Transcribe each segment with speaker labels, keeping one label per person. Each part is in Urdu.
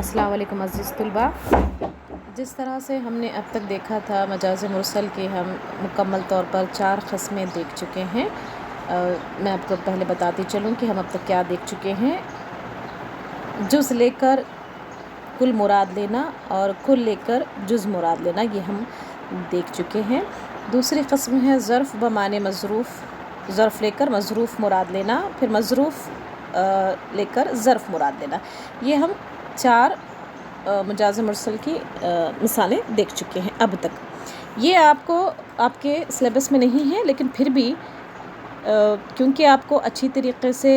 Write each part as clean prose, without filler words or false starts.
Speaker 1: السلام علیکم عزیز طلباء۔ جس طرح سے ہم نے اب تک دیکھا تھا مجاز مرسل کی ہم مکمل طور پر 4 قسمیں دیکھ چکے ہیں۔ میں آپ کو پہلے بتاتی چلوں کہ ہم اب تک کیا دیکھ چکے ہیں۔ جز لے کر کل مراد لینا اور کل لے کر جز مراد لینا، یہ ہم دیکھ چکے ہیں۔ دوسری قسم ہے ظرف بمعنی مظروف، ظرف لے کر مظروف مراد لینا، پھر مظروف لے کر ظرف مراد لینا۔ یہ ہم 4 مجاز مرسل کی مثالیں دیکھ چکے ہیں اب تک۔ یہ آپ کے سلیبس میں نہیں ہے، لیکن پھر بھی کیونکہ آپ کو اچھی طریقے سے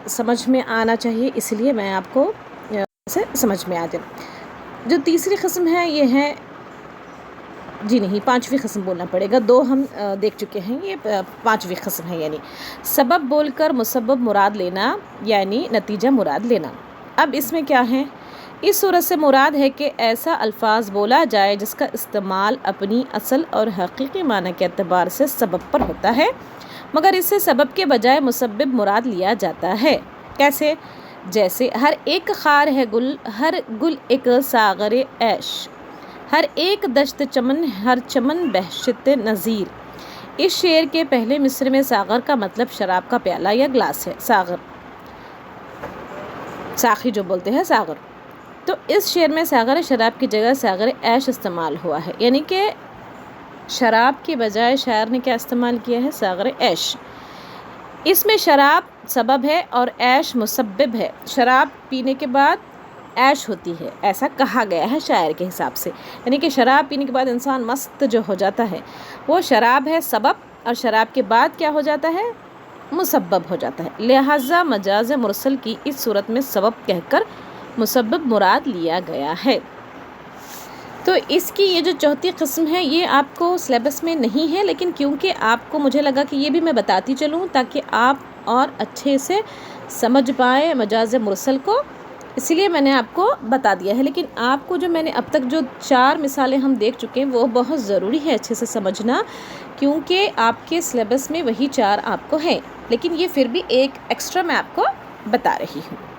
Speaker 1: سمجھ میں آنا چاہیے، اس لیے میں آپ کو سمجھ میں آ جائے۔ جو تیسری قسم ہے یہ ہے پانچویں قسم بولنا پڑے گا، 2 ہم دیکھ چکے ہیں، یہ 5ویں قسم ہے، یعنی سبب بول کر مسبب مراد لینا یعنی نتیجہ مراد لینا۔ اب اس میں کیا ہے؟ اس صورت سے مراد ہے کہ ایسا الفاظ بولا جائے جس کا استعمال اپنی اصل اور حقیقی معنی کے اعتبار سے سبب پر ہوتا ہے، مگر اس سے سبب کے بجائے مسبب مراد لیا جاتا ہے۔ کیسے؟ جیسے ہر ایک خار ہے گل، ہر گل ایک ساغر عیش، ہر ایک دشت چمن، ہر چمن بہشت نظیر۔ اس شعر کے پہلے مصرع میں ساغر کا مطلب شراب کا پیالہ یا گلاس ہے، ساقی جو بولتے ہیں ساغر۔ تو اس شعر میں ساغر شراب کی جگہ ساغر عیش استعمال ہوا ہے، یعنی کہ شراب کے بجائے شاعر نے کیا استعمال کیا ہے؟ ساغر عیش۔ اس میں شراب سبب ہے اور عیش مسبب ہے۔ شراب پینے کے بعد عیش ہوتی ہے، ایسا کہا گیا ہے شاعر کے حساب سے، یعنی کہ شراب پینے کے بعد انسان مست جو ہو جاتا ہے وہ شراب ہے سبب، اور شراب کے بعد کیا ہو جاتا ہے؟ مسبب ہو جاتا ہے۔ لہٰذا مجاز مرسل کی اس صورت میں سبب کہہ کر مسبب مراد لیا گیا ہے۔ تو اس کی یہ جو چوتھی قسم ہے یہ آپ کو سلیبس میں نہیں ہے، لیکن کیونکہ آپ کو مجھے لگا کہ یہ بھی میں بتاتی چلوں تاکہ آپ اور اچھے سے سمجھ پائیں مجاز مرسل کو، اس لیے میں نے آپ کو بتا دیا ہے۔ لیکن آپ کو جو میں نے اب تک جو 4 مثالیں ہم دیکھ چکے ہیں وہ بہت ضروری ہے اچھے سے سمجھنا، کیونکہ آپ کے سلیبس میں وہی 4 آپ کو ہیں، لیکن یہ پھر بھی ایک ایکسٹرا میں آپ کو بتا رہی ہوں۔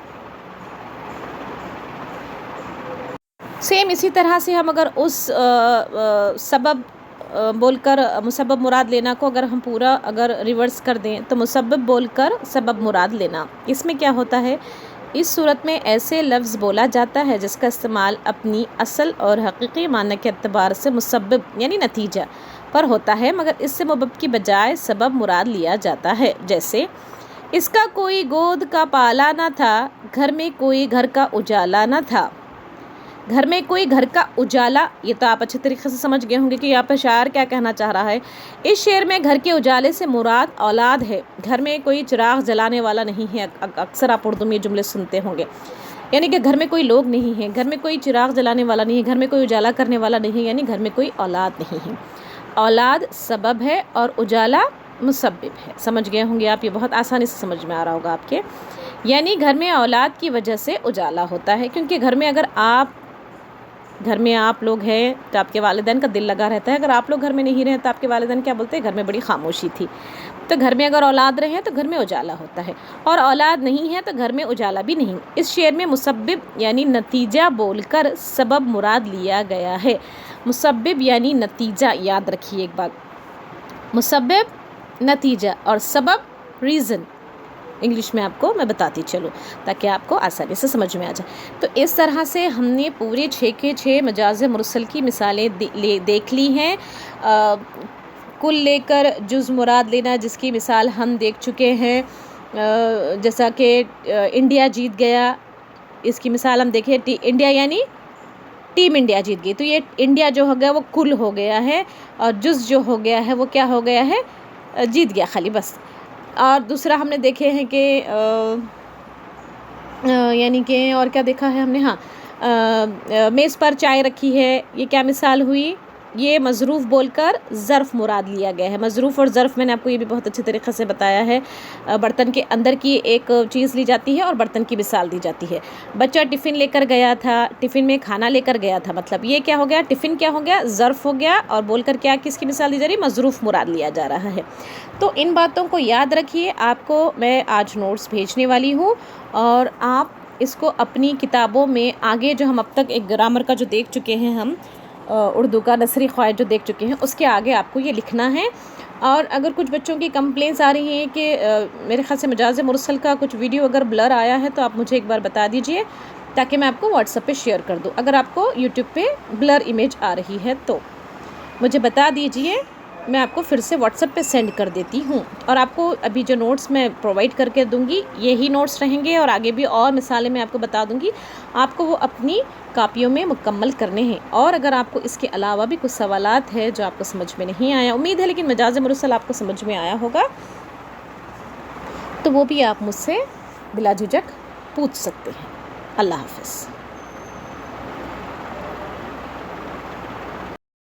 Speaker 1: سیم اسی طرح سے ہم اگر اس سبب بول کر مسبب مراد لینا کو اگر ہم پورا ریورس کر دیں تو مسبب بول کر سبب مراد لینا، اس میں کیا ہوتا ہے؟ اس صورت میں ایسے لفظ بولا جاتا ہے جس کا استعمال اپنی اصل اور حقیقی معنی کے اعتبار سے مسبب یعنی نتیجہ پر ہوتا ہے، مگر اس سے مسبب کی بجائے سبب مراد لیا جاتا ہے۔ جیسے اس کا کوئی گود کا پالا نہ تھا، گھر میں کوئی گھر کا اجالا نہ تھا۔ گھر میں کوئی گھر کا اجالا، یہ تو آپ اچھے طریقے سے سمجھ گئے ہوں گے کہ یہاں پہ شاعر کیا کہنا چاہ رہا ہے۔ اس شعر میں گھر کے اجالے سے مراد اولاد ہے، گھر میں کوئی چراغ جلانے والا نہیں ہے۔ اکثر آپ اردو میں یہ جملے سنتے ہوں گے، یعنی کہ گھر میں کوئی لوگ نہیں ہیں، گھر میں کوئی چراغ جلانے والا نہیں ہے، گھر میں کوئی اجالا کرنے والا نہیں ہے، یعنی گھر میں کوئی اولاد نہیں ہے۔ اولاد سبب ہے اور اجالا مسبب ہے، سمجھ گئے ہوں گے آپ، یہ بہت آسانی سے سمجھ میں آ رہا ہوگا آپ کے، یعنی گھر میں اولاد کی وجہ سے اجالا ہوتا ہے، کیونکہ گھر میں آپ لوگ ہیں تو آپ کے والدین کا دل لگا رہتا ہے۔ اگر آپ لوگ گھر میں نہیں رہے تو آپ کے والدین کیا بولتے ہیں؟ گھر میں بڑی خاموشی تھی۔ تو گھر میں اگر اولاد رہے تو گھر میں اجالا ہوتا ہے، اور اولاد نہیں ہے تو گھر میں اجالا بھی نہیں۔ اس شعر میں مسبب یعنی نتیجہ بول کر سبب مراد لیا گیا ہے۔ مسبب یعنی نتیجہ، یاد رکھیے ایک بات، مسبب نتیجہ اور سبب ریزن، انگلش میں آپ کو میں بتاتی چلوں تاکہ آپ کو آسانی سے سمجھ میں آ جائے۔ تو اس طرح سے ہم نے پورے 6 کے 6 مجاز مرسل کی مثالیں دیکھ لی ہیں۔ کل لے کر جز مراد لینا، جس کی مثال ہم دیکھ چکے ہیں، جیسا کہ انڈیا جیت گیا، اس کی مثال ہم دیکھیں، انڈیا یعنی ٹیم انڈیا جیت گئی، تو یہ انڈیا جو ہو گیا وہ کل ہو گیا ہے، اور جز جو ہو گیا ہے وہ کیا ہو گیا ہے؟ جیت گیا خالی، بس۔ اور دوسرا ہم نے دیکھے ہیں کہ یعنی کہ اور کیا دیکھا ہے ہم نے؟ میز پر چائے رکھی ہے، یہ کیا مثال ہوئی؟ یہ مظروف بول کر ظرف مراد لیا گیا ہے۔ مظروف اور ظرف میں نے آپ کو یہ بھی بہت اچھے طریقے سے بتایا ہے، برتن کے اندر کی ایک چیز لی جاتی ہے اور برتن کی مثال دی جاتی ہے۔ بچہ ٹفن لے کر گیا تھا، ٹفن میں کھانا لے کر گیا تھا، مطلب یہ کیا ہو گیا؟ ٹفن کیا ہو گیا؟ ظرف ہو گیا، اور بول کر کیا کس کی مثال دی جا رہی ہے؟ مظروف مراد لیا جا رہا ہے۔ تو ان باتوں کو یاد رکھیے، آپ کو میں آج نوٹس بھیجنے والی ہوں، اور آپ اس کو اپنی کتابوں میں آگے جو ہم اب تک ایک گرامر کا جو دیکھ چکے ہیں ہم اردو کا نثری قواعد جو دیکھ چکے ہیں اس کے آگے آپ کو یہ لکھنا ہے. اور اگر کچھ بچوں کی کمپلینس آ رہی ہیں کہ میرے خیال سے مجاز مرسل کا کچھ ویڈیو اگر بلر آیا ہے تو آپ مجھے ایک بار بتا دیجئے تاکہ میں آپ کو واٹس ایپ پہ شیئر کر دوں. اگر آپ کو یوٹیوب پہ بلر امیج آ رہی ہے تو مجھے بتا دیجئے, میں آپ کو پھر سے واٹس ایپ پہ سینڈ کر دیتی ہوں. اور آپ کو ابھی جو نوٹس میں پرووائڈ کر کے دوں گی یہی نوٹس رہیں گے, اور آگے بھی اور مثالیں میں آپ کو بتا دوں گی. آپ کو وہ اپنی کاپیوں میں مکمل کرنے ہیں. اور اگر آپ کو اس کے علاوہ بھی کچھ سوالات ہے جو آپ کو سمجھ میں نہیں آیا, امید ہے لیکن مجاز مرسل آپ کو سمجھ میں آیا ہوگا, تو وہ بھی آپ مجھ سے بلا جھجک پوچھ سکتے ہیں. اللہ حافظ.